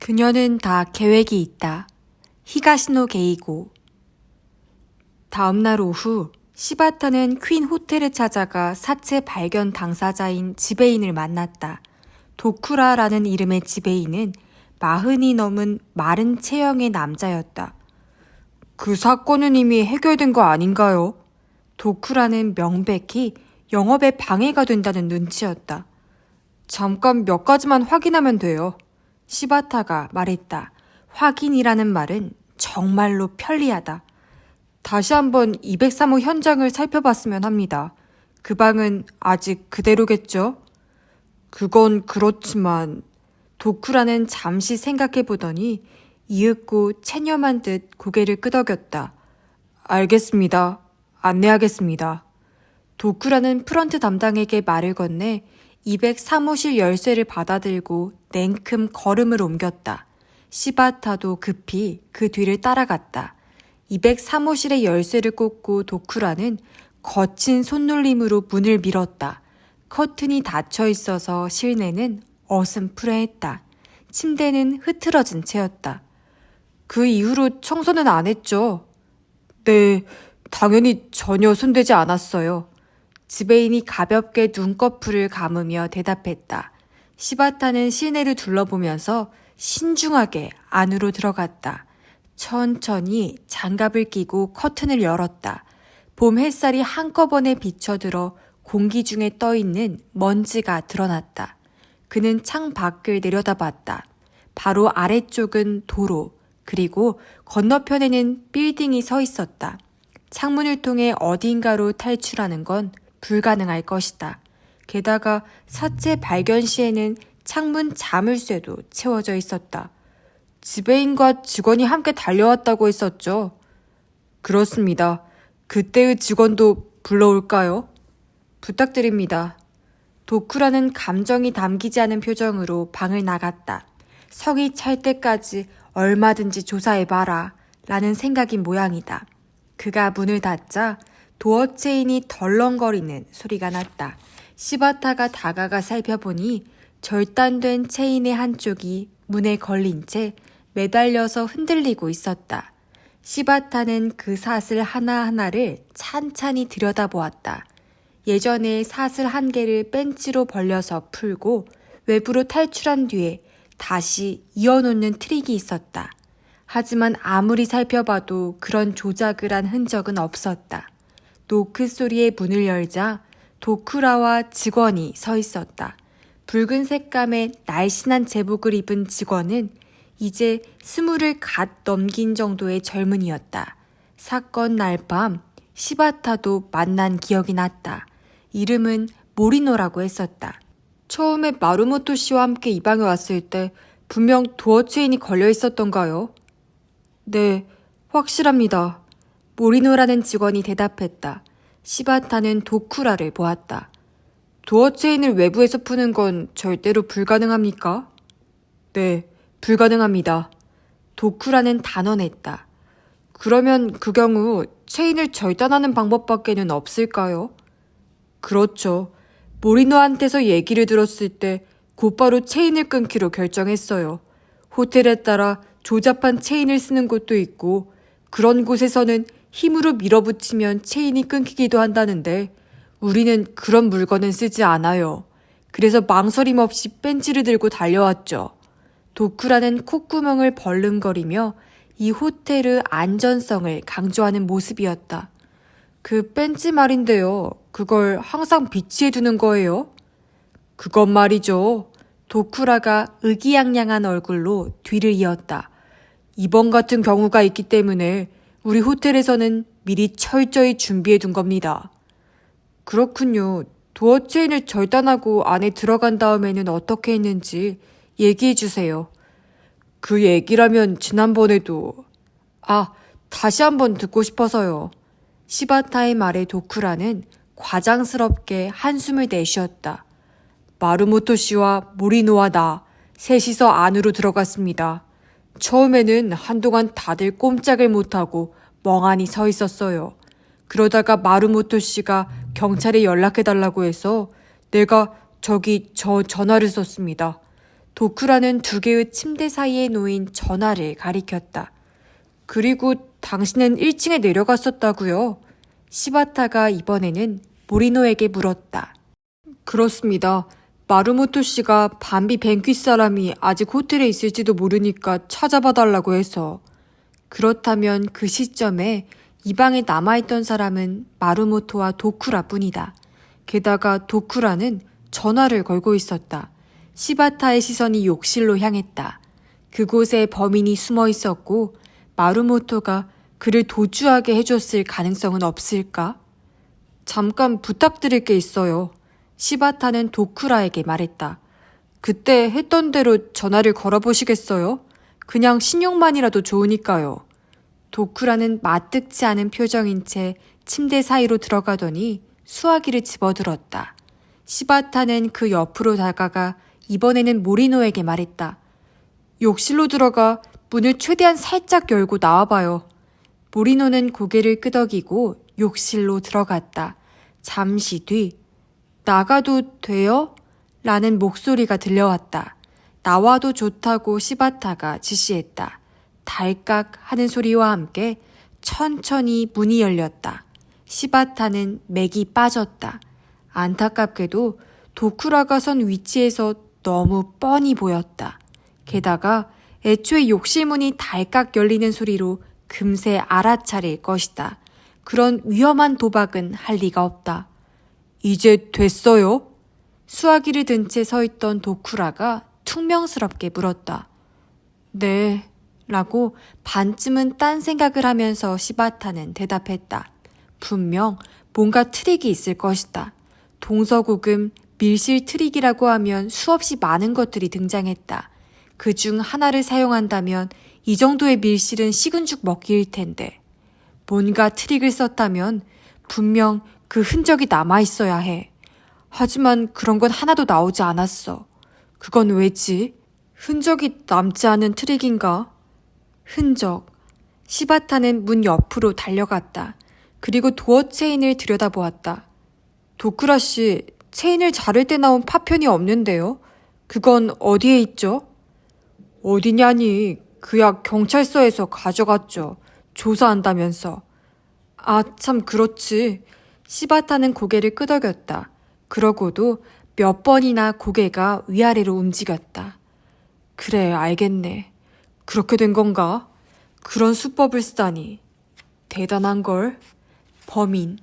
그녀는 다 계획이 있다. 히가시노 게이고. 다음날 오후 시바타는 퀸 호텔에 찾아가 사체 발견 당사자인 지배인을 만났다. 도쿠라라는 이름의 지배인은 40이 넘은 마른 체형의 남자였다. 그 사건은 이미 해결된 거 아닌가요? 도쿠라는 명백히 영업에 방해가 된다는 눈치였다. 잠깐 몇 가지만 확인하면 돼요. 시바타가 말했다. 확인이라는 말은 정말로 편리하다. 다시 한번 203호 현장을 살펴봤으면 합니다. 그 방은 아직 그대로겠죠? 그건 그렇지만... 도쿠라는 잠시 생각해보더니 이윽고 체념한 듯 고개를 끄덕였다. 알겠습니다. 안내하겠습니다. 도쿠라는 프런트 담당에게 말을 건네 203호실 열쇠를 받아들고 냉큼 걸음을 옮겼다. 시바타도 급히 그 뒤를 따라갔다. 203호실의 열쇠를 꽂고 도쿠라는 거친 손놀림으로 문을 밀었다. 커튼이 닫혀 있어서 실내는 어슴푸레했다. 침대는 흐트러진 채였다. 그 이후로 청소는 안 했죠? 네, 당연히 전혀 손대지 않았어요. 지배인이 가볍게 눈꺼풀을 감으며 대답했다. 시바타는 실내를 둘러보면서 신중하게 안으로 들어갔다. 천천히 장갑을 끼고 커튼을 열었다. 봄 햇살이 한꺼번에 비쳐들어 공기 중에 떠있는 먼지가 드러났다. 그는 창 밖을 내려다봤다. 바로 아래쪽은 도로, 그리고 건너편에는 빌딩이 서 있었다. 창문을 통해 어딘가로 탈출하는 건 불가능할 것이다. 게다가 사체 발견 시에는 창문 자물쇠도 채워져 있었다. 지배인과 직원이 함께 달려왔다고 했었죠? 그렇습니다. 그때의 직원도 불러올까요? 부탁드립니다. 도쿠라는 감정이 담기지 않은 표정으로 방을 나갔다. 성이 찰 때까지 얼마든지 조사해봐라 라는 생각인 모양이다. 그가 문을 닫자 도어 체인이 덜렁거리는 소리가 났다. 시바타가 다가가 살펴보니 절단된 체인의 한쪽이 문에 걸린 채 매달려서 흔들리고 있었다. 시바타는 그 사슬 하나하나를 찬찬히 들여다보았다. 예전에 사슬 한 개를 벤치로 벌려서 풀고 외부로 탈출한 뒤에 다시 이어놓는 트릭이 있었다. 하지만 아무리 살펴봐도 그런 조작을 한 흔적은 없었다. 노크 소리에 문을 열자 도쿠라와 직원이 서 있었다. 붉은 색감의 날씬한 제복을 입은 직원은 이제 20을 갓 넘긴 정도의 젊은이였다. 사건 날 밤 시바타도 만난 기억이 났다. 이름은 모리노라고 했었다. 처음에 마루모토 씨와 함께 이 방에 왔을 때 분명 도어 체인이 걸려 있었던가요? 네, 확실합니다. 모리노라는 직원이 대답했다. 시바타는 도쿠라를 보았다. 도어 체인을 외부에서 푸는 건 절대로 불가능합니까? 네, 불가능합니다. 도쿠라는 단언했다. 그러면 그 경우 체인을 절단하는 방법밖에는 없을까요? 그렇죠. 모리노한테서 얘기를 들었을 때 곧바로 체인을 끊기로 결정했어요. 호텔에 따라 조잡한 체인을 쓰는 곳도 있고 그런 곳에서는 힘으로 밀어붙이면 체인이 끊기기도 한다는데 우리는 그런 물건은 쓰지 않아요. 그래서 망설임 없이 벤치를 들고 달려왔죠. 도쿠라는 콧구멍을 벌름거리며 이 호텔의 안전성을 강조하는 모습이었다. 그 벤치 말인데요. 그걸 항상 비치해 두는 거예요? 그것 말이죠. 도쿠라가 의기양양한 얼굴로 뒤를 이었다. 이번 같은 경우가 있기 때문에 우리 호텔에서는 미리 철저히 준비해 둔 겁니다. 그렇군요. 도어 체인을 절단하고 안에 들어간 다음에는 어떻게 했는지 얘기해 주세요. 그 얘기라면 지난번에도... 다시 한번 듣고 싶어서요. 시바타의 말에 도쿠라는 과장스럽게 한숨을 내쉬었다. 마루모토 씨와 모리노와 나 셋이서 안으로 들어갔습니다. 처음에는 한동안 다들 꼼짝을 못하고 멍하니 서 있었어요. 그러다가 마루모토 씨가 경찰에 연락해달라고 해서 내가 저 전화를 썼습니다. 도쿠라는 두 개의 침대 사이에 놓인 전화를 가리켰다. 그리고 당신은 1층에 내려갔었다고요? 시바타가 이번에는 모리노에게 물었다. 그렇습니다. 마루모토 씨가 반비 뱅퀴 사람이 아직 호텔에 있을지도 모르니까 찾아봐 달라고 해서. 그렇다면 그 시점에 이 방에 남아있던 사람은 마루모토와 도쿠라 뿐이다. 게다가 도쿠라는 전화를 걸고 있었다. 시바타의 시선이 욕실로 향했다. 그곳에 범인이 숨어 있었고 마루모토가 그를 도주하게 해줬을 가능성은 없을까? 잠깐 부탁드릴 게 있어요. 시바타는 도쿠라에게 말했다. 그때 했던 대로 전화를 걸어보시겠어요? 그냥 신용만이라도 좋으니까요. 도쿠라는 마뜩지 않은 표정인 채 침대 사이로 들어가더니 수화기를 집어들었다. 시바타는 그 옆으로 다가가 이번에는 모리노에게 말했다. 욕실로 들어가 문을 최대한 살짝 열고 나와봐요. 모리노는 고개를 끄덕이고 욕실로 들어갔다. 잠시 뒤 나가도 돼요? 라는 목소리가 들려왔다. 나와도 좋다고 시바타가 지시했다. 달깍 하는 소리와 함께 천천히 문이 열렸다. 시바타는 맥이 빠졌다. 안타깝게도 도쿠라가 선 위치에서 너무 뻔히 보였다. 게다가 애초에 욕실 문이 달깍 열리는 소리로 금세 알아차릴 것이다. 그런 위험한 도박은 할 리가 없다. 이제 됐어요? 수화기를 든 채 서 있던 도쿠라가 퉁명스럽게 물었다. 네, 라고 반쯤은 딴 생각을 하면서 시바타는 대답했다. 분명 뭔가 트릭이 있을 것이다. 동서고금 밀실 트릭이라고 하면 수없이 많은 것들이 등장했다. 그중 하나를 사용한다면 이 정도의 밀실은 식은 죽 먹기일 텐데. 뭔가 트릭을 썼다면 분명 그 흔적이 남아있어야 해. 하지만 그런 건 하나도 나오지 않았어. 그건 왜지? 흔적이 남지 않은 트릭인가? 흔적. 시바타는 문 옆으로 달려갔다. 그리고 도어 체인을 들여다보았다. 도쿠라 씨, 체인을 자를 때 나온 파편이 없는데요? 그건 어디에 있죠? 어디냐니, 그야 경찰서에서 가져갔죠. 조사한다면서. 아, 참 그렇지. 시바타는 고개를 끄덕였다. 그러고도 몇 번이나 고개가 위아래로 움직였다. 그래, 알겠네. 그렇게 된 건가? 그런 수법을 쓰다니. 대단한걸. 범인,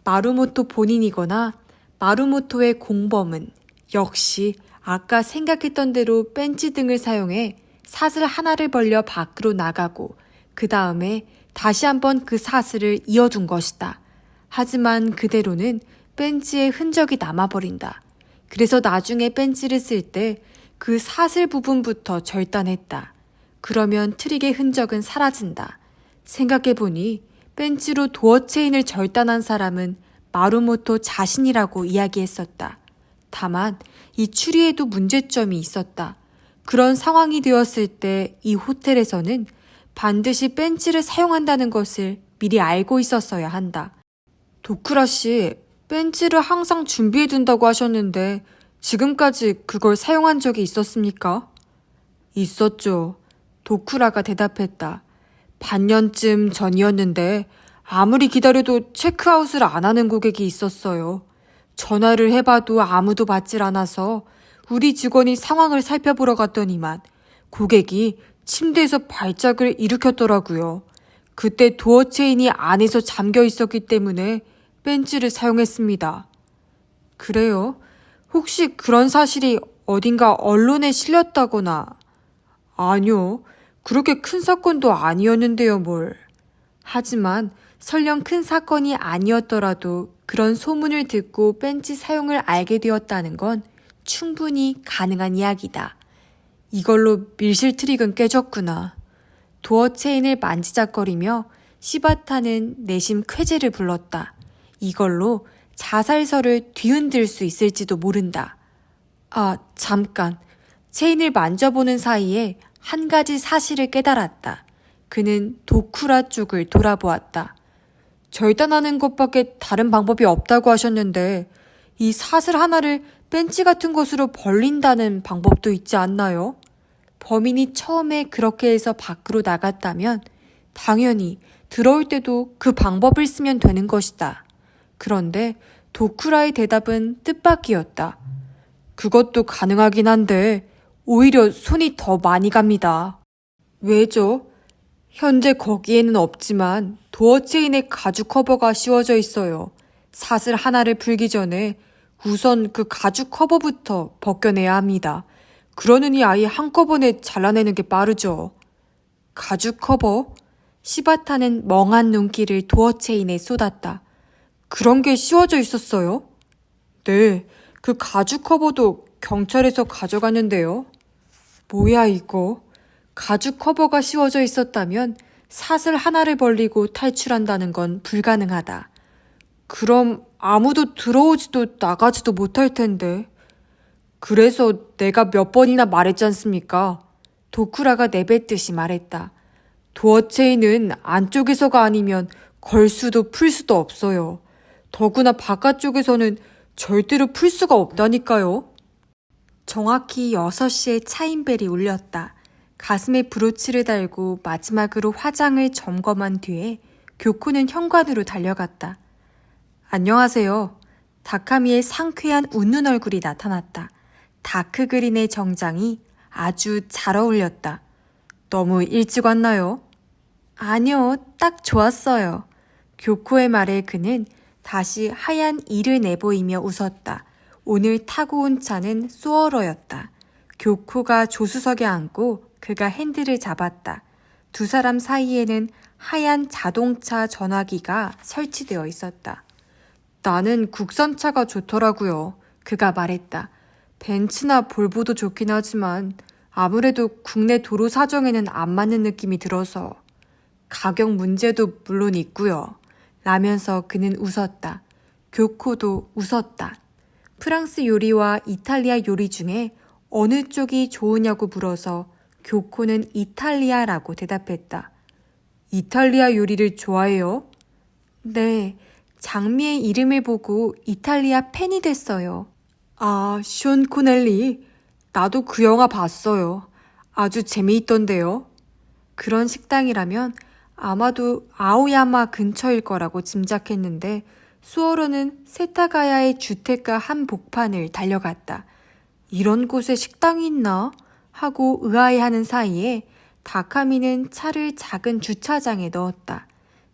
마루모토 본인이거나 마루모토의 공범은 역시 아까 생각했던 대로 벤치 등을 사용해 사슬 하나를 벌려 밖으로 나가고 그 다음에 다시 한번 그 사슬을 이어둔 것이다. 하지만 그대로는 벤치에 흔적이 남아버린다. 그래서 나중에 벤치를 쓸 때 그 사슬 부분부터 절단했다. 그러면 트릭의 흔적은 사라진다. 생각해보니 벤치로 도어 체인을 절단한 사람은 마루모토 자신이라고 이야기했었다. 다만 이 추리에도 문제점이 있었다. 그런 상황이 되었을 때 이 호텔에서는 반드시 벤치를 사용한다는 것을 미리 알고 있었어야 한다. 도쿠라 씨, 벤치를 항상 준비해둔다고 하셨는데 지금까지 그걸 사용한 적이 있었습니까? 있었죠. 도쿠라가 대답했다. 반년쯤 전이었는데 아무리 기다려도 체크아웃을 안 하는 고객이 있었어요. 전화를 해봐도 아무도 받질 않아서 우리 직원이 상황을 살펴보러 갔더니만 고객이 침대에서 발작을 일으켰더라고요. 그때 도어 체인이 안에서 잠겨 있었기 때문에 벤치를 사용했습니다. 그래요? 혹시 그런 사실이 어딘가 언론에 실렸다거나? 아니요. 그렇게 큰 사건도 아니었는데요, 뭘. 하지만 설령 큰 사건이 아니었더라도 그런 소문을 듣고 벤치 사용을 알게 되었다는 건 충분히 가능한 이야기다. 이걸로 밀실 트릭은 깨졌구나. 도어 체인을 만지작거리며 시바타는 내심 쾌재를 불렀다. 이걸로 자살설을 뒤흔들 수 있을지도 모른다. 아, 잠깐. 체인을 만져보는 사이에 한 가지 사실을 깨달았다. 그는 도쿠라 쪽을 돌아보았다. 절단하는 것밖에 다른 방법이 없다고 하셨는데 이 사슬 하나를 벤치 같은 것으로 벌린다는 방법도 있지 않나요? 범인이 처음에 그렇게 해서 밖으로 나갔다면 당연히 들어올 때도 그 방법을 쓰면 되는 것이다. 그런데 도쿠라의 대답은 뜻밖이었다. 그것도 가능하긴 한데 오히려 손이 더 많이 갑니다. 왜죠? 현재 거기에는 없지만 도어 체인에 가죽 커버가 씌워져 있어요. 사슬 하나를 풀기 전에 우선 그 가죽 커버부터 벗겨내야 합니다. 그러느니 아예 한꺼번에 잘라내는 게 빠르죠. 가죽 커버? 시바타는 멍한 눈길을 도어 체인에 쏟았다. 그런 게 씌워져 있었어요? 네, 그 가죽 커버도 경찰에서 가져갔는데요. 뭐야 이거? 가죽 커버가 씌워져 있었다면 사슬 하나를 벌리고 탈출한다는 건 불가능하다. 그럼 아무도 들어오지도 나가지도 못할 텐데. 그래서 내가 몇 번이나 말했지 않습니까? 도쿠라가 내뱉듯이 말했다. 도어 체인은 안쪽에서가 아니면 걸 수도 풀 수도 없어요. 더구나 바깥쪽에서는 절대로 풀 수가 없다니까요. 정확히 6시에 차인벨이 울렸다. 가슴에 브로치를 달고 마지막으로 화장을 점검한 뒤에 교코는 현관으로 달려갔다. 안녕하세요. 다카미의 상쾌한 웃는 얼굴이 나타났다. 다크 그린의 정장이 아주 잘 어울렸다. 너무 일찍 왔나요? 아니요, 딱 좋았어요. 교코의 말에 그는 다시 하얀 이를 내보이며 웃었다. 오늘 타고 온 차는 수어러였다. 교코가 조수석에 앉고 그가 핸들을 잡았다. 두 사람 사이에는 하얀 자동차 전화기가 설치되어 있었다. 나는 국산차가 좋더라고요. 그가 말했다. 벤츠나 볼보도 좋긴 하지만 아무래도 국내 도로 사정에는 안 맞는 느낌이 들어서. 가격 문제도 물론 있고요. 라면서 그는 웃었다. 교코도 웃었다. 프랑스 요리와 이탈리아 요리 중에 어느 쪽이 좋으냐고 물어서 교코는 이탈리아라고 대답했다. 이탈리아 요리를 좋아해요? 네, 장미의 이름을 보고 이탈리아 팬이 됐어요. 아, 숀 코넬리. 나도 그 영화 봤어요. 아주 재미있던데요. 그런 식당이라면 아마도 아오야마 근처일 거라고 짐작했는데 수어로는 세타가야의 주택가 한복판을 달려갔다. 이런 곳에 식당이 있나? 하고 의아해하는 사이에 다카미는 차를 작은 주차장에 넣었다.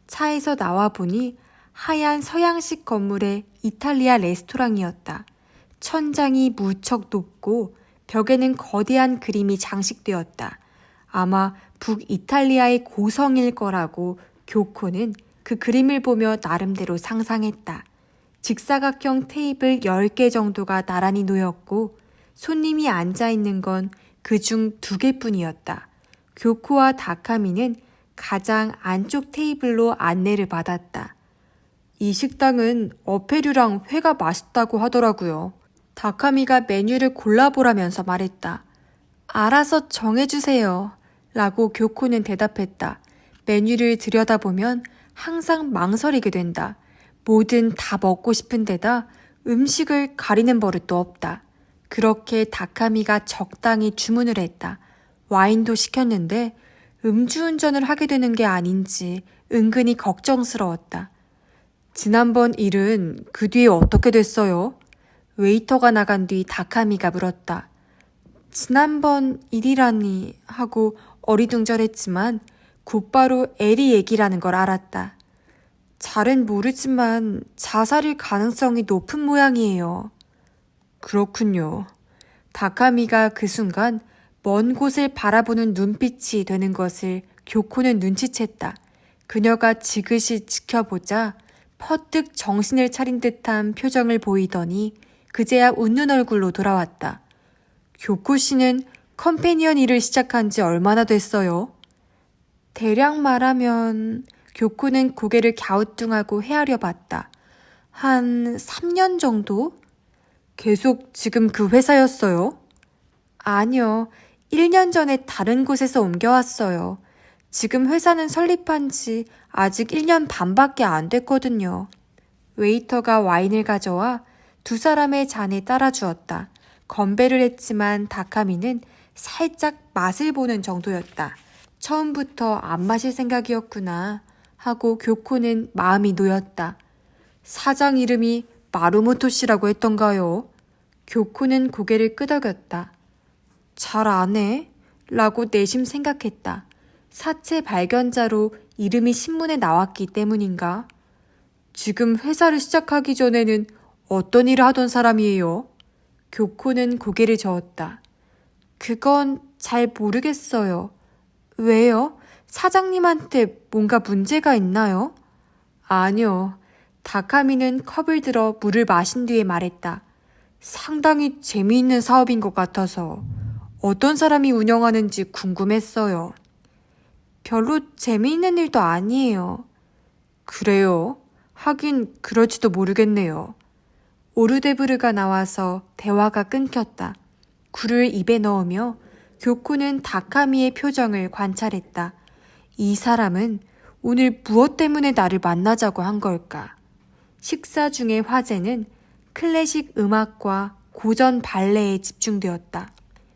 차에서 나와 보니 하얀 서양식 건물의 이탈리아 레스토랑이었다. 천장이 무척 높고 벽에는 거대한 그림이 장식되었다. 아마 북이탈리아의 고성일 거라고 교코는 그 그림을 보며 나름대로 상상했다. 직사각형 테이블 10개 정도가 나란히 놓였고 손님이 앉아있는 건 그중 2개뿐이었다. 교코와 다카미는 가장 안쪽 테이블로 안내를 받았다. 이 식당은 어패류랑 회가 맛있다고 하더라고요. 다카미가 메뉴를 골라보라면서 말했다. 알아서 정해주세요. 라고 교코는 대답했다. 메뉴를 들여다보면 항상 망설이게 된다. 뭐든 다 먹고 싶은 데다 음식을 가리는 버릇도 없다. 그렇게 다카미가 적당히 주문을 했다. 와인도 시켰는데 음주운전을 하게 되는 게 아닌지 은근히 걱정스러웠다. 지난번 일은 그 뒤에 어떻게 됐어요? 웨이터가 나간 뒤 다카미가 물었다. 지난번 일이라니 하고 어리둥절했지만 곧바로 에리 얘기라는 걸 알았다. 잘은 모르지만 자살일 가능성이 높은 모양이에요. 그렇군요. 다카미가 그 순간 먼 곳을 바라보는 눈빛이 되는 것을 교코는 눈치챘다. 그녀가 지그시 지켜보자 퍼뜩 정신을 차린 듯한 표정을 보이더니 그제야 웃는 얼굴로 돌아왔다. 교코 씨는 컴패니언 일을 시작한 지 얼마나 됐어요? 대략 말하면 교코는 고개를 갸우뚱하고 헤아려 봤다. 한 3년 정도? 계속 지금 그 회사였어요? 아니요. 1년 전에 다른 곳에서 옮겨왔어요. 지금 회사는 설립한 지 아직 1년 반밖에 안 됐거든요. 웨이터가 와인을 가져와 두 사람의 잔에 따라주었다. 건배를 했지만 다카미는 살짝 맛을 보는 정도였다. 처음부터 안 마실 생각이었구나 하고 교코는 마음이 놓였다. 사장 이름이 마루모토 씨라고 했던가요? 교코는 고개를 끄덕였다. 잘 아네? 라고 내심 생각했다. 사체 발견자로 이름이 신문에 나왔기 때문인가? 지금 회사를 시작하기 전에는 어떤 일을 하던 사람이에요? 교코는 고개를 저었다. 그건 잘 모르겠어요. 왜요? 사장님한테 뭔가 문제가 있나요? 아니요. 다카미는 컵을 들어 물을 마신 뒤에 말했다. 상당히 재미있는 사업인 것 같아서 어떤 사람이 운영하는지 궁금했어요. 별로 재미있는 일도 아니에요. 그래요? 하긴 그럴지도 모르겠네요. 오르데브르가 나와서 대화가 끊겼다. 굴을 입에 넣으며 교코는 다카미의 표정을 관찰했다. 이 사람은 오늘 무엇 때문에 나를 만나자고 한 걸까? 식사 중의 화제는 클래식 음악과 고전 발레에 집중되었다.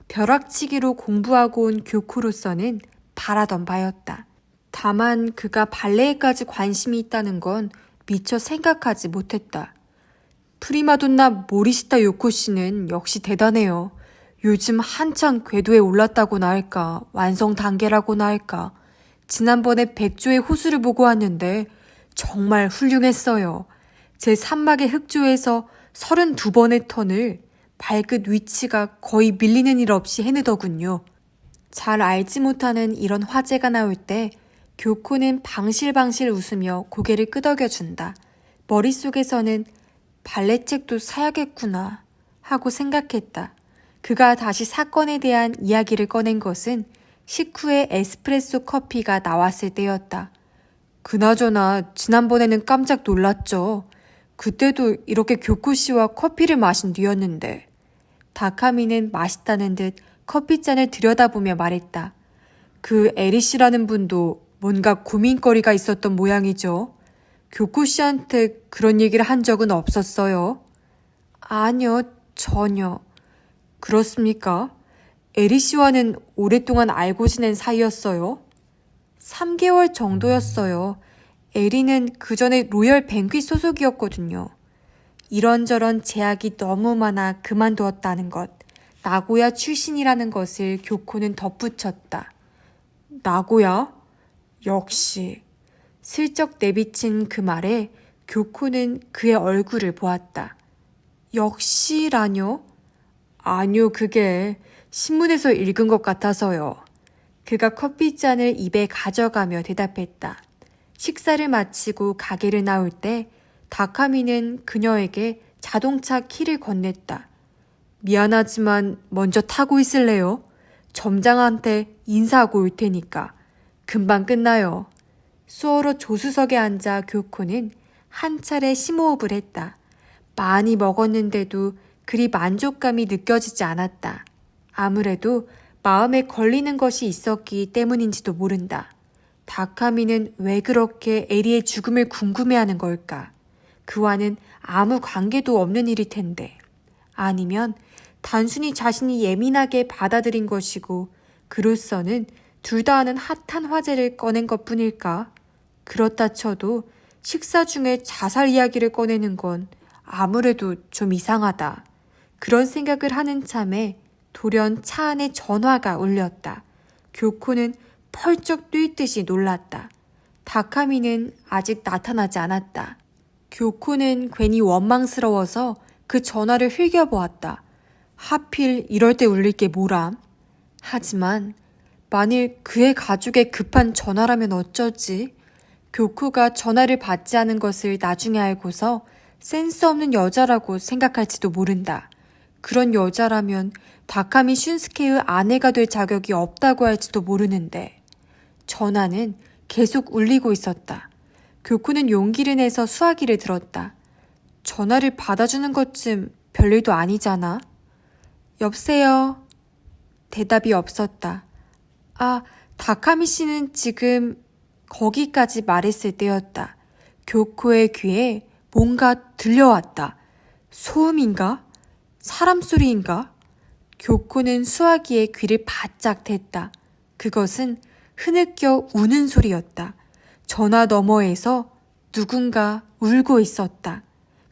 벼락치기로 공부하고 온 교코로서는 바라던 바였다. 다만 그가 발레에까지 관심이 있다는 건 미처 생각하지 못했다. 프리마돈나 모리시타 요코 씨는 역시 대단해요. 요즘 한창 궤도에 올랐다고나 할까, 완성 단계라고나 할까. 지난번에 백조의 호수를 보고 왔는데 정말 훌륭했어요. 제 산막의 흑조에서 32번의 턴을 발끝 위치가 거의 밀리는 일 없이 해내더군요. 잘 알지 못하는 이런 화제가 나올 때 교코는 방실방실 웃으며 고개를 끄덕여준다. 머릿속에서는 발레책도 사야겠구나 하고 생각했다. 그가 다시 사건에 대한 이야기를 꺼낸 것은 식후에 에스프레소 커피가 나왔을 때였다. 그나저나 지난번에는 깜짝 놀랐죠. 그때도 이렇게 교코 씨와 커피를 마신 뒤였는데. 다카미는 맛있다는 듯 커피잔을 들여다보며 말했다. 그 에리 씨라는 분도 뭔가 고민거리가 있었던 모양이죠. 교코 씨한테 그런 얘기를 한 적은 없었어요? 아니요, 전혀. 그렇습니까? 에리 씨와는 오랫동안 알고 지낸 사이였어요? 3개월 정도였어요. 에리는 그 전에 로열 뱅퀴 소속이었거든요. 이런저런 제약이 너무 많아 그만두었다는 것. 나고야 출신이라는 것을 교코는 덧붙였다. 나고야? 역시. 슬쩍 내비친 그 말에 교코는 그의 얼굴을 보았다. 역시라뇨? 아니요, 그게 신문에서 읽은 것 같아서요. 그가 커피잔을 입에 가져가며 대답했다. 식사를 마치고 가게를 나올 때 다카미는 그녀에게 자동차 키를 건넸다. 미안하지만 먼저 타고 있을래요? 점장한테 인사하고 올 테니까. 금방 끝나요. 수어로 조수석에 앉아 교코는 한 차례 심호흡을 했다. 많이 먹었는데도 그리 만족감이 느껴지지 않았다. 아무래도 마음에 걸리는 것이 있었기 때문인지도 모른다. 다카미는 왜 그렇게 에리의 죽음을 궁금해하는 걸까? 그와는 아무 관계도 없는 일일 텐데. 아니면 단순히 자신이 예민하게 받아들인 것이고 그로서는 둘 다 아는 핫한 화제를 꺼낸 것뿐일까? 그렇다 쳐도 식사 중에 자살 이야기를 꺼내는 건 아무래도 좀 이상하다. 그런 생각을 하는 참에 돌연 차 안에 전화가 울렸다. 교코는 펄쩍 뛸 듯이 놀랐다. 다카미는 아직 나타나지 않았다. 교코는 괜히 원망스러워서 그 전화를 흘겨보았다. 하필 이럴 때 울릴 게 뭐람? 하지만 만일 그의 가족의 급한 전화라면 어쩌지? 교코가 전화를 받지 않은 것을 나중에 알고서 센스 없는 여자라고 생각할지도 모른다. 그런 여자라면 다카미 슌스케의 아내가 될 자격이 없다고 할지도 모르는데. 전화는 계속 울리고 있었다. 교코는 용기를 내서 수화기를 들었다. 전화를 받아주는 것쯤 별일도 아니잖아. 여보세요? 대답이 없었다. 아, 다카미 씨는 지금 거기까지 말했을 때였다. 교코의 귀에 뭔가 들려왔다. 소음인가? 사람 소리인가? 교코는 수화기에 귀를 바짝 댔다. 그것은 흐느껴 우는 소리였다. 전화 너머에서 누군가 울고 있었다.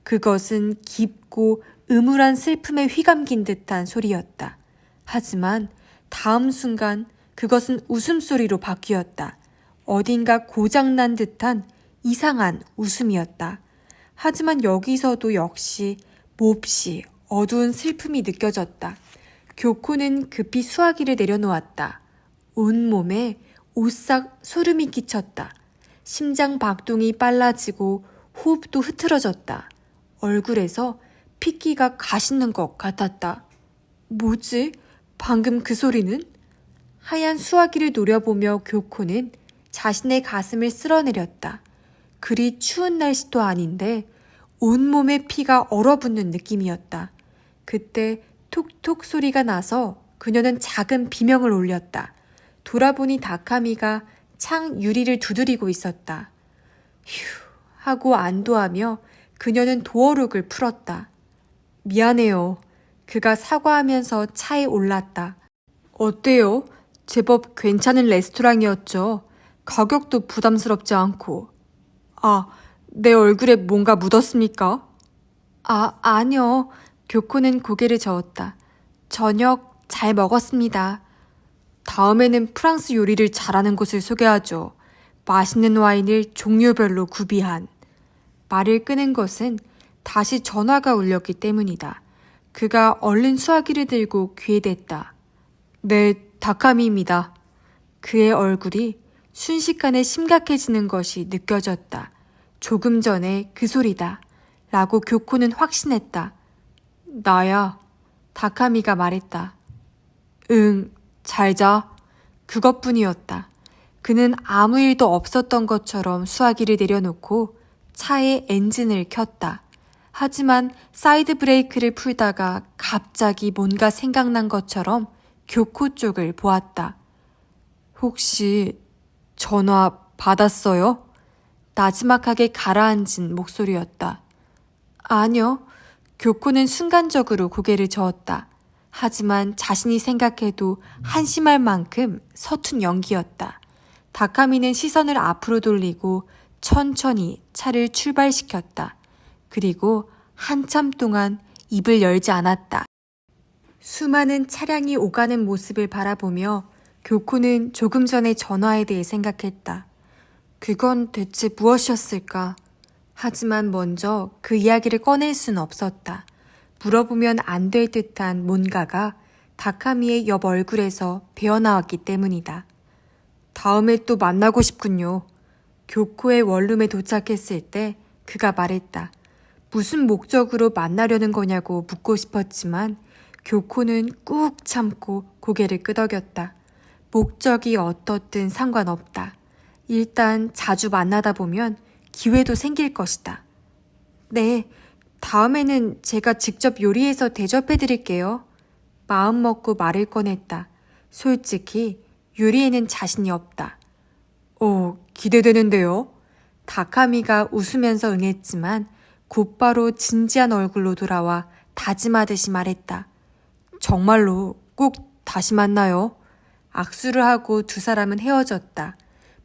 그것은 깊고 음울한 슬픔에 휘감긴 듯한 소리였다. 하지만 다음 순간 그것은 웃음소리로 바뀌었다. 어딘가 고장난 듯한 이상한 웃음이었다. 하지만 여기서도 역시 몹시 어두운 슬픔이 느껴졌다. 교코는 급히 수화기를 내려놓았다. 온몸에 오싹 소름이 끼쳤다. 심장 박동이 빨라지고 호흡도 흐트러졌다. 얼굴에서 핏기가 가시는 것 같았다. 뭐지? 방금 그 소리는? 하얀 수화기를 노려보며 교코는 자신의 가슴을 쓸어내렸다. 그리 추운 날씨도 아닌데 온몸에 피가 얼어붙는 느낌이었다. 그때 톡톡 소리가 나서 그녀는 작은 비명을 올렸다. 돌아보니 다카미가 창 유리를 두드리고 있었다. 휴 하고 안도하며 그녀는 도어록을 풀었다. 미안해요. 그가 사과하면서 차에 올랐다. 어때요? 제법 괜찮은 레스토랑이었죠. 가격도 부담스럽지 않고. 아, 내 얼굴에 뭔가 묻었습니까? 아니요. 교코는 고개를 저었다. 저녁 잘 먹었습니다. 다음에는 프랑스 요리를 잘하는 곳을 소개하죠. 맛있는 와인을 종류별로 구비한. 말을 끄는 것은 다시 전화가 울렸기 때문이다. 그가 얼른 수화기를 들고 귀에 댔다. 네, 다카미입니다. 그의 얼굴이 순식간에 심각해지는 것이 느껴졌다. 조금 전에 그 소리다. 라고 교코는 확신했다. 나야. 다카미가 말했다. 응, 잘 자. 그것뿐이었다. 그는 아무 일도 없었던 것처럼 수화기를 내려놓고 차의 엔진을 켰다. 하지만 사이드 브레이크를 풀다가 갑자기 뭔가 생각난 것처럼 교코 쪽을 보았다. 혹시 전화 받았어요? 나지막하게 가라앉은 목소리였다. 아니요. 교코는 순간적으로 고개를 저었다. 하지만 자신이 생각해도 한심할 만큼 서툰 연기였다. 다카미는 시선을 앞으로 돌리고 천천히 차를 출발시켰다. 그리고 한참 동안 입을 열지 않았다. 수많은 차량이 오가는 모습을 바라보며 교코는 조금 전에 전화에 대해 생각했다. 그건 대체 무엇이었을까? 하지만 먼저 그 이야기를 꺼낼 순 없었다. 물어보면 안 될 듯한 뭔가가 다카미의 옆 얼굴에서 배어나왔기 때문이다. 다음에 또 만나고 싶군요. 교코의 원룸에 도착했을 때 그가 말했다. 무슨 목적으로 만나려는 거냐고 묻고 싶었지만 교코는 꾹 참고 고개를 끄덕였다. 목적이 어떻든 상관없다. 일단 자주 만나다 보면 기회도 생길 것이다. 네, 다음에는 제가 직접 요리해서 대접해드릴게요. 마음 먹고 말을 꺼냈다. 솔직히 요리에는 자신이 없다. 오, 기대되는데요. 다카미가 웃으면서 응했지만 곧바로 진지한 얼굴로 돌아와 다짐하듯이 말했다. 정말로 꼭 다시 만나요. 악수를 하고 두 사람은 헤어졌다.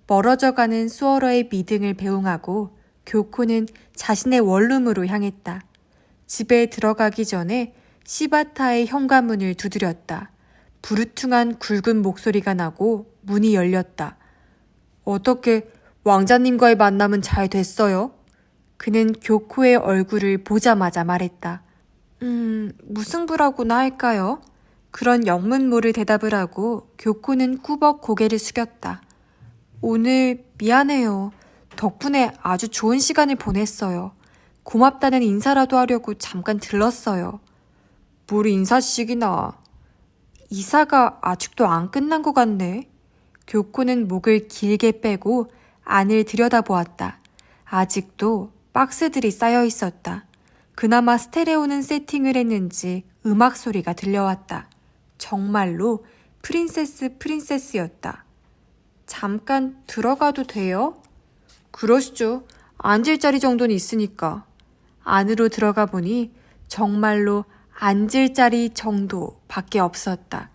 멀어져가는 수어러의 미등을 배웅하고 교코는 자신의 원룸으로 향했다. 집에 들어가기 전에 시바타의 현관문을 두드렸다. 부르퉁한 굵은 목소리가 나고 문이 열렸다. 어떻게 왕자님과의 만남은 잘 됐어요? 그는 교코의 얼굴을 보자마자 말했다. 무승부라고나 할까요? 그런 영문모를 대답을 하고 교코는 꾸벅 고개를 숙였다. 오늘 미안해요. 덕분에 아주 좋은 시간을 보냈어요. 고맙다는 인사라도 하려고 잠깐 들렀어요. 뭘 인사식이나. 이사가 아직도 안 끝난 것 같네. 교코는 목을 길게 빼고 안을 들여다보았다. 아직도 박스들이 쌓여 있었다. 그나마 스테레오는 세팅을 했는지 음악 소리가 들려왔다. 정말로 프린세스였다. 잠깐 들어가도 돼요? 그러시죠. 앉을 자리 정도는 있으니까. 안으로 들어가 보니 정말로 앉을 자리 정도밖에 없었다.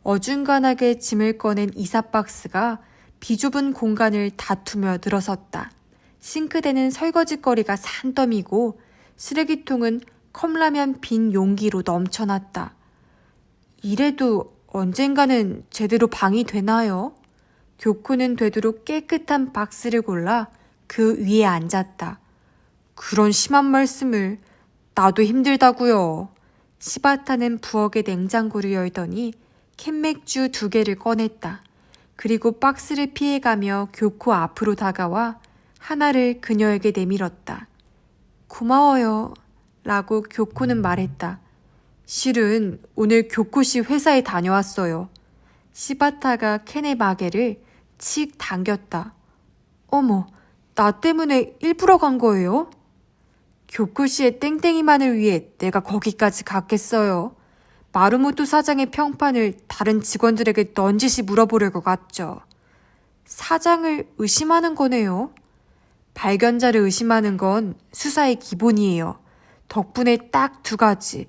어중간하게 짐을 꺼낸 이삿박스가 비좁은 공간을 다투며 늘어섰다. 싱크대는 설거지거리가 산더미고 쓰레기통은 컵라면 빈 용기로 넘쳐났다. 이래도 언젠가는 제대로 방이 되나요? 교쿠는 되도록 깨끗한 박스를 골라 그 위에 앉았다. 그런 심한 말씀을. 나도 힘들다고요. 시바타는 부엌의 냉장고를 열더니 캔맥주 2개를 꺼냈다. 그리고 박스를 피해가며 교코 앞으로 다가와 하나를 그녀에게 내밀었다. 고마워요. 라고 교코는 말했다. 실은 오늘 교코 씨 회사에 다녀왔어요. 시바타가 캔의 마개를 칙 당겼다. 어머, 나 때문에 일부러 간 거예요? 교코 씨의 땡땡이만을 위해 내가 거기까지 갔겠어요. 마루모토 사장의 평판을 다른 직원들에게 넌지시 물어보려고 갔죠. 사장을 의심하는 거네요. 발견자를 의심하는 건 수사의 기본이에요. 덕분에 딱 2가지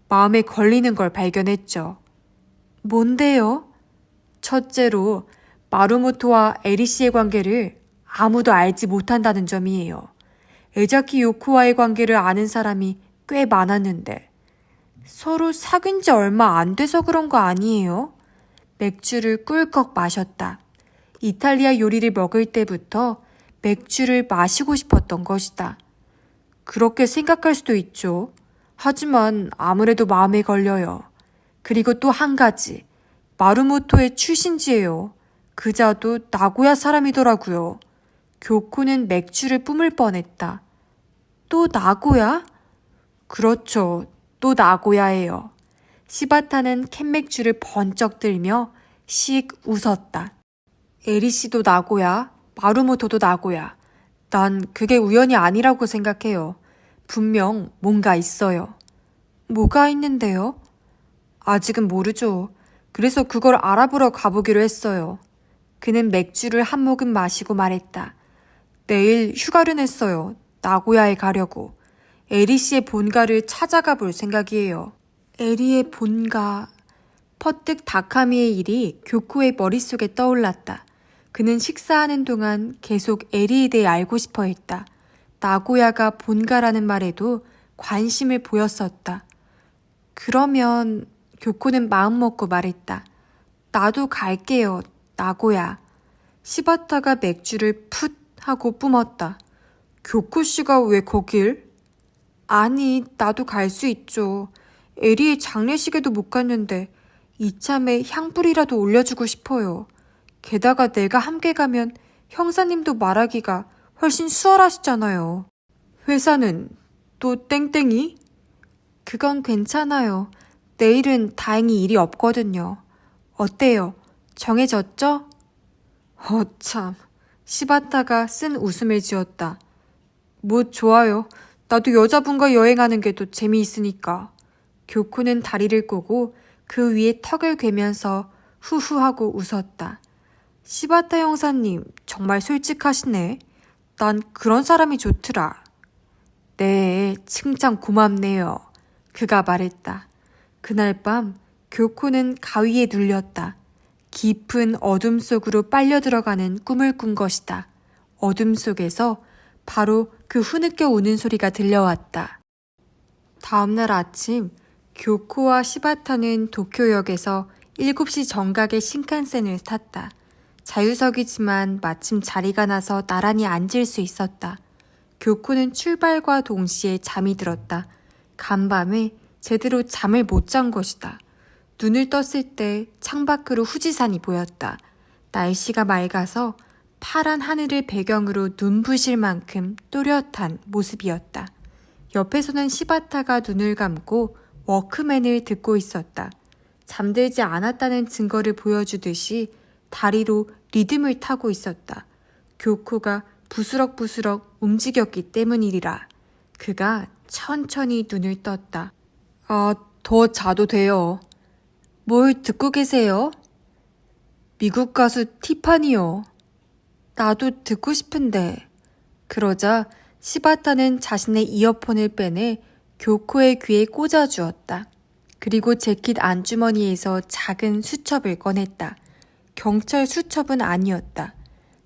마음에 걸리는 걸 발견했죠. 뭔데요? 첫째로 마루모토와 에리 씨의 관계를 아무도 알지 못한다는 점이에요. 에자키 요코와의 관계를 아는 사람이 꽤 많았는데 서로 사귄 지 얼마 안 돼서 그런 거 아니에요? 맥주를 꿀꺽 마셨다. 이탈리아 요리를 먹을 때부터 맥주를 마시고 싶었던 것이다. 그렇게 생각할 수도 있죠. 하지만 아무래도 마음에 걸려요. 그리고 또 한 가지. 마루모토의 출신지예요. 그자도 나고야 사람이더라고요. 교코는 맥주를 뿜을 뻔했다. 또 나고야? 그렇죠. 또 나고야예요. 시바타는 캔맥주를 번쩍 들며 씩 웃었다. 에리 씨도 나고야, 마루모토도 나고야. 난 그게 우연이 아니라고 생각해요. 분명 뭔가 있어요. 뭐가 있는데요? 아직은 모르죠. 그래서 그걸 알아보러 가보기로 했어요. 그는 맥주를 한 모금 마시고 말했다. 내일 휴가를 냈어요. 나고야에 가려고. 에리 씨의 본가를 찾아가 볼 생각이에요. 에리의 본가. 퍼뜩 다카미의 일이 교코의 머릿속에 떠올랐다. 그는 식사하는 동안 계속 에리에 대해 알고 싶어 했다. 나고야가 본가라는 말에도 관심을 보였었다. 그러면 교코는 마음먹고 말했다. 나도 갈게요, 나고야. 시바타가 맥주를 풋 하고 뿜었다. 교코 씨가 왜 거길? 아니, 나도 갈 수 있죠. 에리의 장례식에도 못 갔는데 이참에 향불이라도 올려주고 싶어요. 게다가 내가 함께 가면 형사님도 말하기가 훨씬 수월하시잖아요. 회사는 또 땡땡이? 그건 괜찮아요. 내일은 다행히 일이 없거든요. 어때요? 정해졌죠? 참. 시바타가 쓴 웃음을 지었다. 뭐 좋아요. 나도 여자분과 여행하는 게 더 재미있으니까. 교코는 다리를 꼬고 그 위에 턱을 괴면서 후후하고 웃었다. 시바타 형사님 정말 솔직하시네. 난 그런 사람이 좋더라. 네, 칭찬 고맙네요. 그가 말했다. 그날 밤 교코는 가위에 눌렸다. 깊은 어둠 속으로 빨려 들어가는 꿈을 꾼 것이다. 어둠 속에서 바로 그 흐느껴 우는 소리가 들려왔다. 다음날 아침 교코와 시바타는 도쿄역에서 7시 정각의 신칸센을 탔다. 자유석이지만 마침 자리가 나서 나란히 앉을 수 있었다. 교코는 출발과 동시에 잠이 들었다. 간밤에 제대로 잠을 못 잔 것이다. 눈을 떴을 때 창밖으로 후지산이 보였다. 날씨가 맑아서 파란 하늘을 배경으로 눈부실 만큼 또렷한 모습이었다. 옆에서는 시바타가 눈을 감고 워크맨을 듣고 있었다. 잠들지 않았다는 증거를 보여주듯이 다리로 리듬을 타고 있었다. 교코가 부스럭부스럭 움직였기 때문이리라. 그가 천천히 눈을 떴다. 더 자도 돼요. 뭘 듣고 계세요? 미국 가수 티파니요. 나도 듣고 싶은데. 그러자 시바타는 자신의 이어폰을 빼내 교코의 귀에 꽂아주었다. 그리고 재킷 안주머니에서 작은 수첩을 꺼냈다. 경찰 수첩은 아니었다.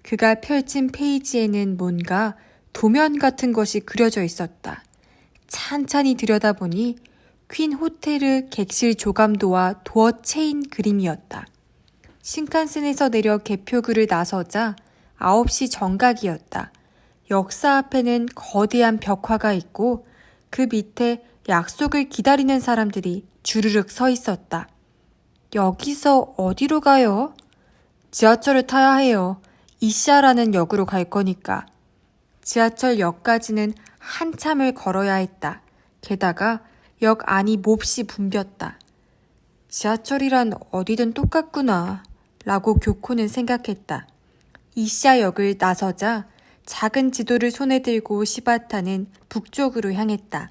그가 펼친 페이지에는 뭔가 도면 같은 것이 그려져 있었다. 찬찬히 들여다보니 퀸 호텔의 객실 조감도와 도어 체인 그림이었다. 신칸센에서 내려 개표구를 나서자 9시 정각이었다. 역사 앞에는 거대한 벽화가 있고 그 밑에 약속을 기다리는 사람들이 주르륵 서 있었다. 여기서 어디로 가요? 지하철을 타야 해요. 이샤라는 역으로 갈 거니까. 지하철역까지는 한참을 걸어야 했다. 게다가 역 안이 몹시 붐볐다. 지하철이란 어디든 똑같구나 라고 교코는 생각했다. 이샤역을 나서자 작은 지도를 손에 들고 시바타는 북쪽으로 향했다.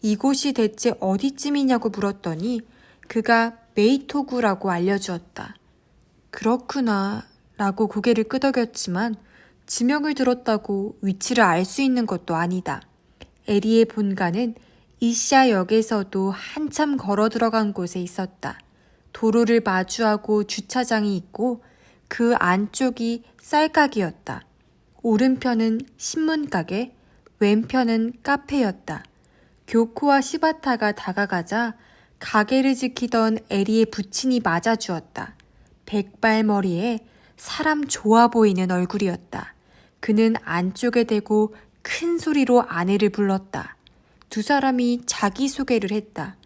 이곳이 대체 어디쯤이냐고 물었더니 그가 메이토구라고 알려주었다. 그렇구나 라고 고개를 끄덕였지만 지명을 들었다고 위치를 알 수 있는 것도 아니다. 에리의 본가는 이샤역에서도 한참 걸어 들어간 곳에 있었다. 도로를 마주하고 주차장이 있고 그 안쪽이 쌀가게였다. 오른편은 신문가게, 왼편은 카페였다. 교코와 시바타가 다가가자 가게를 지키던 에리의 부친이 맞아주었다. 백발머리에 사람 좋아 보이는 얼굴이었다. 그는 안쪽에 대고 큰 소리로 아내를 불렀다. 두 사람이 자기소개를 했다.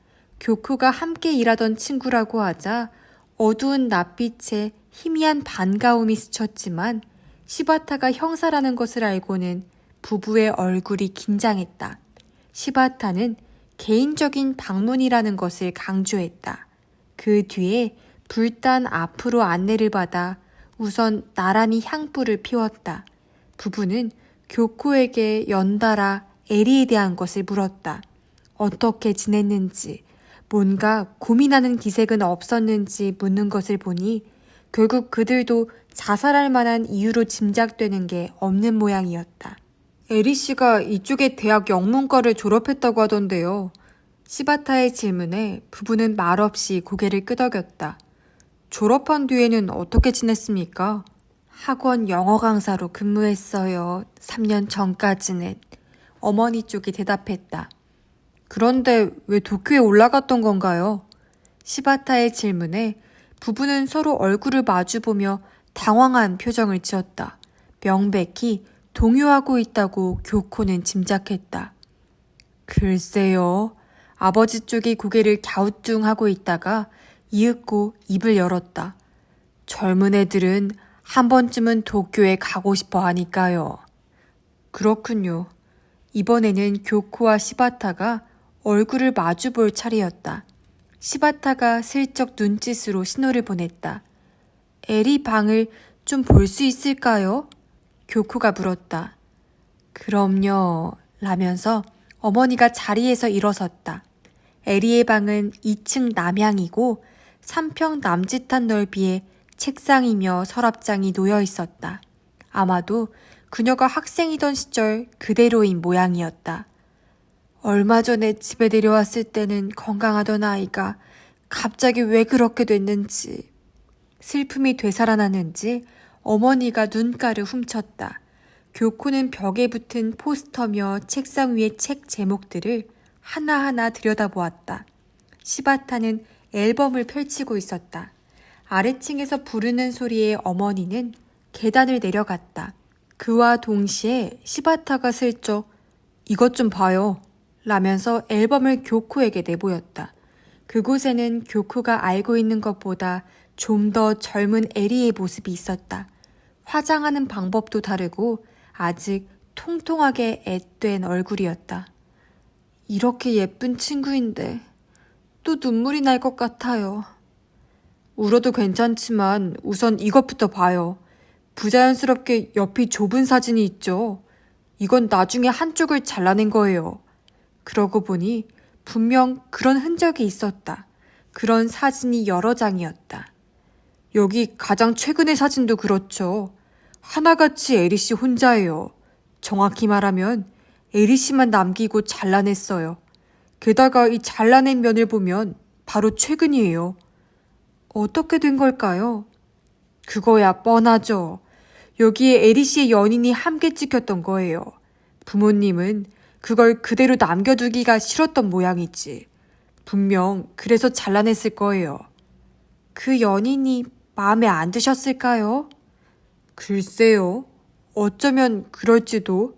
교코가 함께 일하던 친구라고 하자 어두운 낯빛에 희미한 반가움이 스쳤지만 시바타가 형사라는 것을 알고는 부부의 얼굴이 긴장했다. 시바타는 개인적인 방문이라는 것을 강조했다. 그 뒤에 불단 앞으로 안내를 받아 우선 나란히 향불을 피웠다. 부부는 교코에게 연달아 에리에 대한 것을 물었다. 어떻게 지냈는지, 뭔가 고민하는 기색은 없었는지 묻는 것을 보니 결국 그들도 자살할 만한 이유로 짐작되는 게 없는 모양이었다. 에리 씨가 이쪽의 대학 영문과를 졸업했다고 하던데요. 시바타의 질문에 부부는 말없이 고개를 끄덕였다. 졸업한 뒤에는 어떻게 지냈습니까? 학원 영어 강사로 근무했어요. 3년 전까지는. 어머니 쪽이 대답했다. 그런데 왜 도쿄에 올라갔던 건가요? 시바타의 질문에 부부는 서로 얼굴을 마주보며 당황한 표정을 지었다. 명백히 동요하고 있다고 교코는 짐작했다. 글쎄요. 아버지 쪽이 고개를 갸우뚱하고 있다가 이윽고 입을 열었다. 젊은 애들은 한 번쯤은 도쿄에 가고 싶어 하니까요. 그렇군요. 이번에는 교코와 시바타가 얼굴을 마주볼 차례였다. 시바타가 슬쩍 눈짓으로 신호를 보냈다. 에리 방을 좀 볼 수 있을까요? 교코가 물었다. 그럼요. 라면서 어머니가 자리에서 일어섰다. 에리의 방은 2층 남향이고 3평 남짓한 넓이에 책상이며 서랍장이 놓여 있었다. 아마도 그녀가 학생이던 시절 그대로인 모양이었다. 얼마 전에 집에 내려왔을 때는 건강하던 아이가 갑자기 왜 그렇게 됐는지, 슬픔이 되살아나는지 어머니가 눈가를 훔쳤다. 교코는 벽에 붙은 포스터며 책상 위의 책 제목들을 하나하나 들여다보았다. 시바타는 앨범을 펼치고 있었다. 아래층에서 부르는 소리에 어머니는 계단을 내려갔다. 그와 동시에 시바타가 슬쩍 이것 좀 봐요 라면서 앨범을 교코에게 내보였다. 그곳에는 교코가 알고 있는 것보다 좀 더 젊은 에리의 모습이 있었다. 화장하는 방법도 다르고 아직 통통하게 앳된 얼굴이었다. 이렇게 예쁜 친구인데 또 눈물이 날 것 같아요. 울어도 괜찮지만 우선 이것부터 봐요. 부자연스럽게 옆이 좁은 사진이 있죠. 이건 나중에 한쪽을 잘라낸 거예요. 그러고 보니 분명 그런 흔적이 있었다. 그런 사진이 여러 장이었다. 여기 가장 최근의 사진도 그렇죠. 하나같이 에리 씨 혼자예요. 정확히 말하면 에리 씨만 남기고 잘라냈어요. 게다가 이 잘라낸 면을 보면 바로 최근이에요. 어떻게 된 걸까요? 그거야 뻔하죠. 여기에 에리 씨의 연인이 함께 찍혔던 거예요. 부모님은 그걸 그대로 남겨두기가 싫었던 모양이지. 분명 그래서 잘라냈을 거예요. 그 연인이 마음에 안 드셨을까요? 글쎄요. 어쩌면 그럴지도.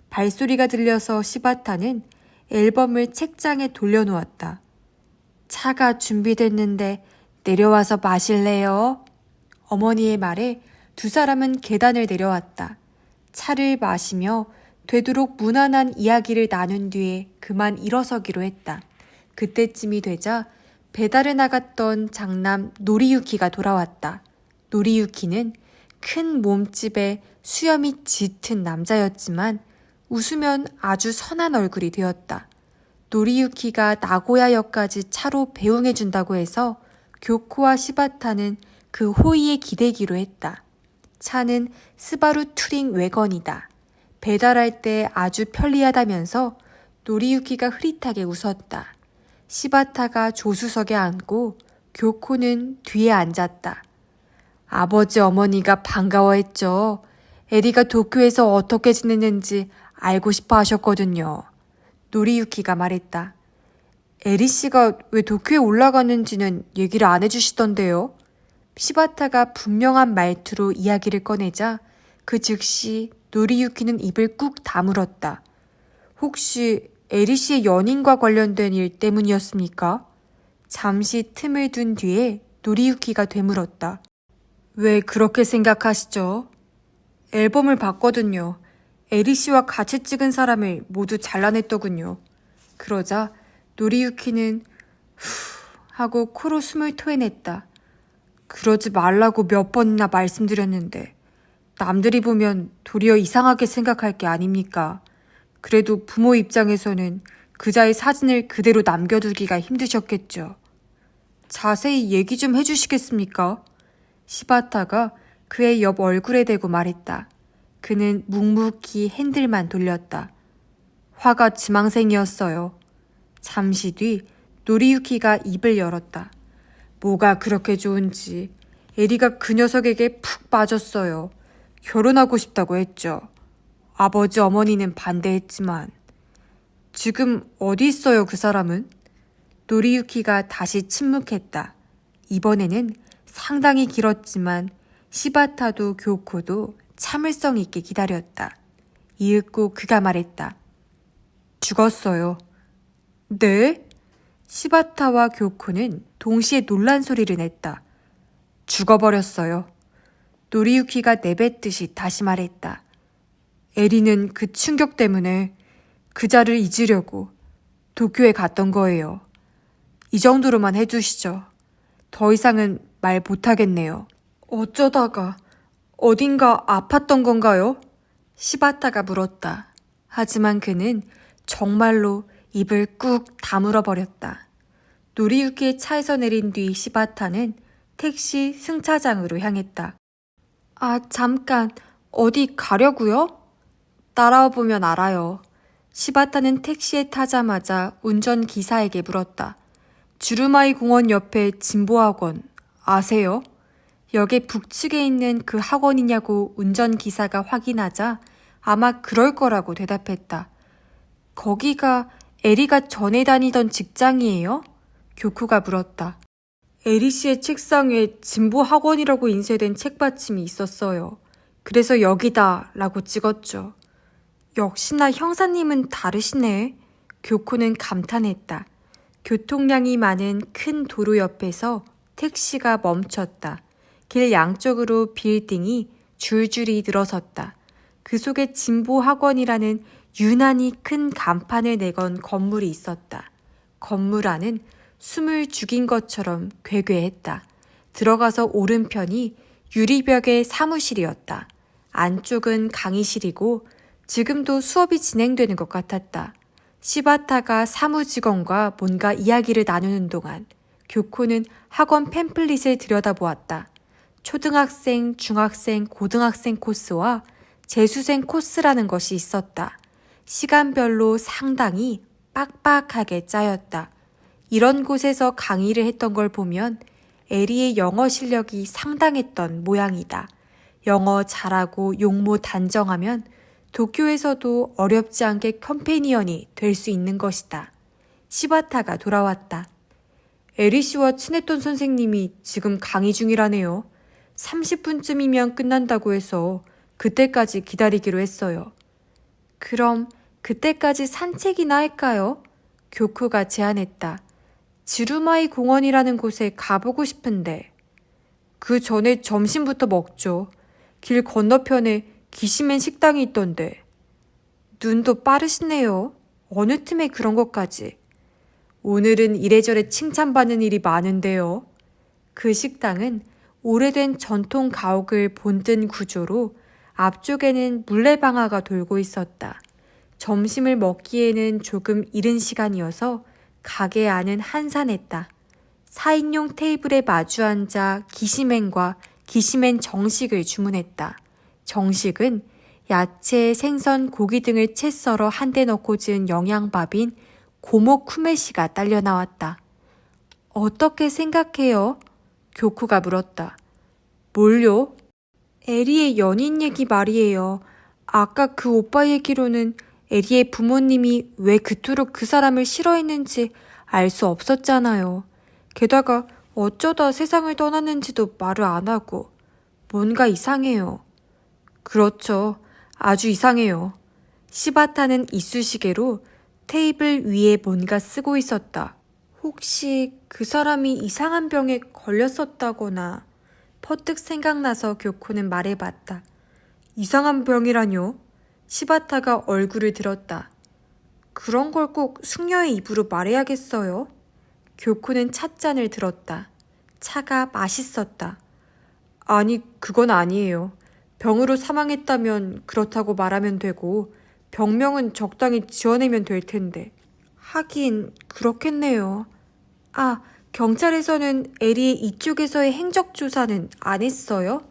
발소리가 들려서 시바타는 앨범을 책장에 돌려놓았다. 차가 준비됐는데 내려와서 마실래요? 어머니의 말에 두 사람은 계단을 내려왔다. 차를 마시며 되도록 무난한 이야기를 나눈 뒤에 그만 일어서기로 했다. 그때쯤이 되자 배달에 나갔던 장남 노리유키가 돌아왔다. 노리유키는 큰 몸집에 수염이 짙은 남자였지만 웃으면 아주 선한 얼굴이 되었다. 노리유키가 나고야역까지 차로 배웅해준다고 해서 교코와 시바타는 그 호의에 기대기로 했다. 차는 스바루 투링 외건이다. 배달할 때 아주 편리하다면서 노리유키가 흐릿하게 웃었다. 시바타가 조수석에 앉고 교코는 뒤에 앉았다. 아버지 어머니가 반가워했죠. 에리가 도쿄에서 어떻게 지냈는지 알고 싶어 하셨거든요. 노리유키가 말했다. 에리 씨가 왜 도쿄에 올라가는지는 얘기를 안 해주시던데요. 시바타가 분명한 말투로 이야기를 꺼내자 그 즉시 노리유키는 입을 꾹 다물었다. 혹시 에리 씨의 연인과 관련된 일 때문이었습니까? 잠시 틈을 둔 뒤에 노리유키가 되물었다. 왜 그렇게 생각하시죠? 앨범을 봤거든요. 에리 씨와 같이 찍은 사람을 모두 잘라냈더군요. 그러자 노리유키는 후 하고 코로 숨을 토해냈다. 그러지 말라고 몇 번이나 말씀드렸는데 남들이 보면 도리어 이상하게 생각할 게 아닙니까? 그래도 부모 입장에서는 그자의 사진을 그대로 남겨두기가 힘드셨겠죠. 자세히 얘기 좀 해주시겠습니까? 시바타가 그의 옆 얼굴에 대고 말했다. 그는 묵묵히 핸들만 돌렸다. 화가 지망생이었어요. 잠시 뒤 노리유키가 입을 열었다. 뭐가 그렇게 좋은지 에리가 그 녀석에게 푹 빠졌어요. 결혼하고 싶다고 했죠. 아버지 어머니는 반대했지만. 지금 어디 있어요 그 사람은? 노리유키가 다시 침묵했다. 이번에는 상당히 길었지만 시바타도 교코도 참을성 있게 기다렸다. 이윽고 그가 말했다. 죽었어요. 네? 시바타와 교코는 동시에 놀란 소리를 냈다. 죽어버렸어요. 노리유키가 내뱉듯이 다시 말했다. 에리는 그 충격 때문에 그자를 잊으려고 도쿄에 갔던 거예요. 이 정도로만 해주시죠. 더 이상은 말 못하겠네요. 어쩌다가 어딘가 아팠던 건가요? 시바타가 물었다. 하지만 그는 정말로 입을 꾹 다물어 버렸다. 노리유키의 차에서 내린 뒤 시바타는 택시 승차장으로 향했다. 아, 잠깐, 어디 가려고요? 따라와 보면 알아요. 시바타는 택시에 타자마자 운전기사에게 물었다. 주루마이 공원 옆에 진보학원 아세요? 역의 북측에 있는 그 학원이냐고 운전기사가 확인하자 아마 그럴 거라고 대답했다. 거기가 에리가 전에 다니던 직장이에요? 교쿠가 물었다. 에리 씨의 책상 위에 진보학원이라고 인쇄된 책받침이 있었어요. 그래서 여기다 라고 찍었죠. 역시나 형사님은 다르시네. 교코는 감탄했다. 교통량이 많은 큰 도로 옆에서 택시가 멈췄다. 길 양쪽으로 빌딩이 줄줄이 늘어섰다. 그 속에 진보학원이라는 유난히 큰 간판을 내건 건물이 있었다. 건물 안은 숨을 죽인 것처럼 괴괴했다. 들어가서 오른편이 유리벽의 사무실이었다. 안쪽은 강의실이고 지금도 수업이 진행되는 것 같았다. 시바타가 사무직원과 뭔가 이야기를 나누는 동안 교코는 학원 팸플릿을 들여다보았다. 초등학생, 중학생, 고등학생 코스와 재수생 코스라는 것이 있었다. 시간별로 상당히 빡빡하게 짜였다. 이런 곳에서 강의를 했던 걸 보면 에리의 영어 실력이 상당했던 모양이다. 영어 잘하고 용모 단정하면 도쿄에서도 어렵지 않게 컴패니언이 될 수 있는 것이다. 시바타가 돌아왔다. 에리 씨와 친했던 선생님이 지금 강의 중이라네요. 30분쯤이면 끝난다고 해서 그때까지 기다리기로 했어요. 그럼 그때까지 산책이나 할까요? 교쿠가 제안했다. 지루마이 공원이라는 곳에 가보고 싶은데. 그 전에 점심부터 먹죠. 길 건너편에 기시맨 식당이 있던데. 눈도 빠르시네요. 어느 틈에 그런 것까지. 오늘은 이래저래 칭찬받는 일이 많은데요. 그 식당은 오래된 전통 가옥을 본뜬 구조로 앞쪽에는 물레방아가 돌고 있었다. 점심을 먹기에는 조금 이른 시간이어서 가게 안은 한산했다. 4인용 테이블에 마주 앉아 기시맨과 기시맨 정식을 주문했다. 정식은 야채, 생선, 고기 등을 채 썰어 한데 넣고 지은 영양밥인 고모 쿠메시가 딸려 나왔다. 어떻게 생각해요? 교쿠가 물었다. 뭘요? 에리의 연인 얘기 말이에요. 아까 그 오빠 얘기로는 에리의 부모님이 왜 그토록 그 사람을 싫어했는지 알 수 없었잖아요. 게다가 어쩌다 세상을 떠났는지도 말을 안 하고. 뭔가 이상해요. 그렇죠. 아주 이상해요. 시바타는 이쑤시개로 테이블 위에 뭔가 쓰고 있었다. 혹시 그 사람이 이상한 병에 걸렸었다거나. 퍼뜩 생각나서 교코는 말해봤다. 이상한 병이라뇨? 시바타가 얼굴을 들었다. 그런 걸 꼭 숙녀의 입으로 말해야겠어요? 교코는 찻잔을 들었다. 차가 맛있었다. 아니, 그건 아니에요. 병으로 사망했다면 그렇다고 말하면 되고 병명은 적당히 지어내면 될 텐데. 하긴 그렇겠네요. 아, 경찰에서는 에리의 이쪽에서의 행적 조사는 안 했어요?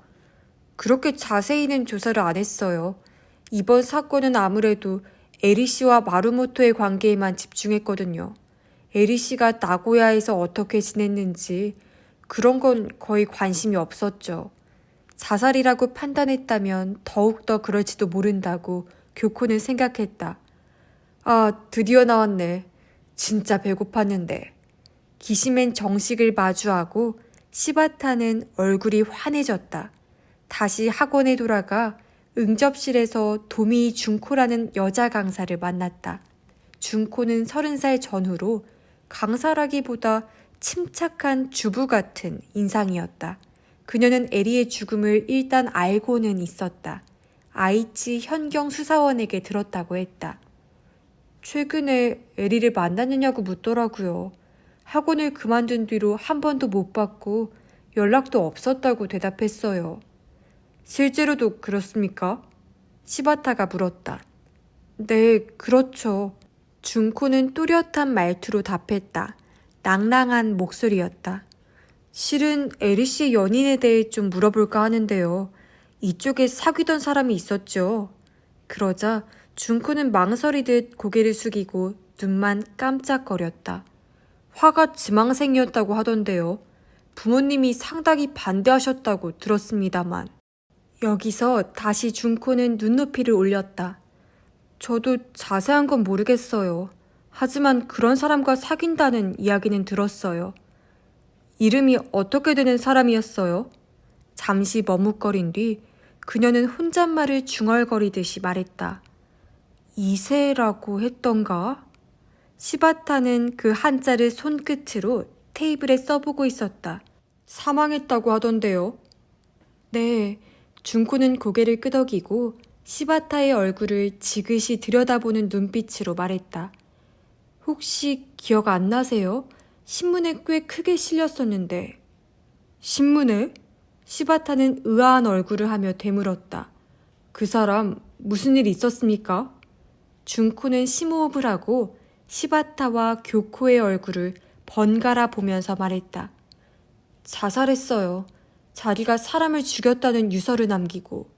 그렇게 자세히는 조사를 안 했어요. 이번 사건은 아무래도 에리 씨와 마루모토의 관계에만 집중했거든요. 에리 씨가 나고야에서 어떻게 지냈는지 그런 건 거의 관심이 없었죠. 자살이라고 판단했다면 더욱더 그럴지도 모른다고 교코는 생각했다. 아, 드디어 나왔네. 진짜 배고팠는데. 기시맨 정식을 마주하고 시바타는 얼굴이 환해졌다. 다시 학원에 돌아가 응접실에서 도미 준코라는 여자 강사를 만났다. 준코는 30살 전후로 강사라기보다 침착한 주부 같은 인상이었다. 그녀는 에리의 죽음을 일단 알고는 있었다. 아이치 현경수사원에게 들었다고 했다. 최근에 에리를 만났느냐고 묻더라고요. 학원을 그만둔 뒤로 한 번도 못 봤고 연락도 없었다고 대답했어요. 실제로도 그렇습니까? 시바타가 물었다. 네, 그렇죠. 준코는 또렷한 말투로 답했다. 낭랑한 목소리였다. 실은 에리 씨의 연인에 대해 좀 물어볼까 하는데요. 이쪽에 사귀던 사람이 있었죠. 그러자 준코는 망설이듯 고개를 숙이고 눈만 깜짝거렸다. 화가 지망생이었다고 하던데요. 부모님이 상당히 반대하셨다고 들었습니다만. 여기서 다시 준코는 눈높이를 올렸다. 저도 자세한 건 모르겠어요. 하지만 그런 사람과 사귄다는 이야기는 들었어요. 이름이 어떻게 되는 사람이었어요? 잠시 머뭇거린 뒤 그녀는 혼잣말을 중얼거리듯이 말했다. 이세라고 했던가? 시바타는 그 한자를 손끝으로 테이블에 써보고 있었다. 사망했다고 하던데요. 네, 준코는 고개를 끄덕이고 시바타의 얼굴을 지그시 들여다보는 눈빛으로 말했다. 혹시 기억 안 나세요? 신문에 꽤 크게 실렸었는데. 신문에? 시바타는 의아한 얼굴을 하며 되물었다. 그 사람 무슨 일 있었습니까? 준코는 심호흡을 하고 시바타와 교코의 얼굴을 번갈아 보면서 말했다. 자살했어요. 자기가 사람을 죽였다는 유서를 남기고.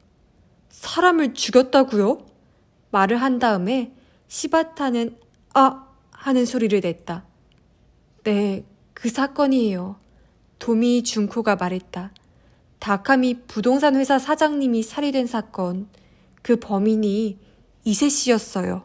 사람을 죽였다고요? 말을 한 다음에 시바타는 하는 소리를 냈다. 네, 그 사건이에요. 도미 준코가 말했다. 다카미 부동산 회사 사장님이 살해된 사건, 그 범인이 이세 씨였어요.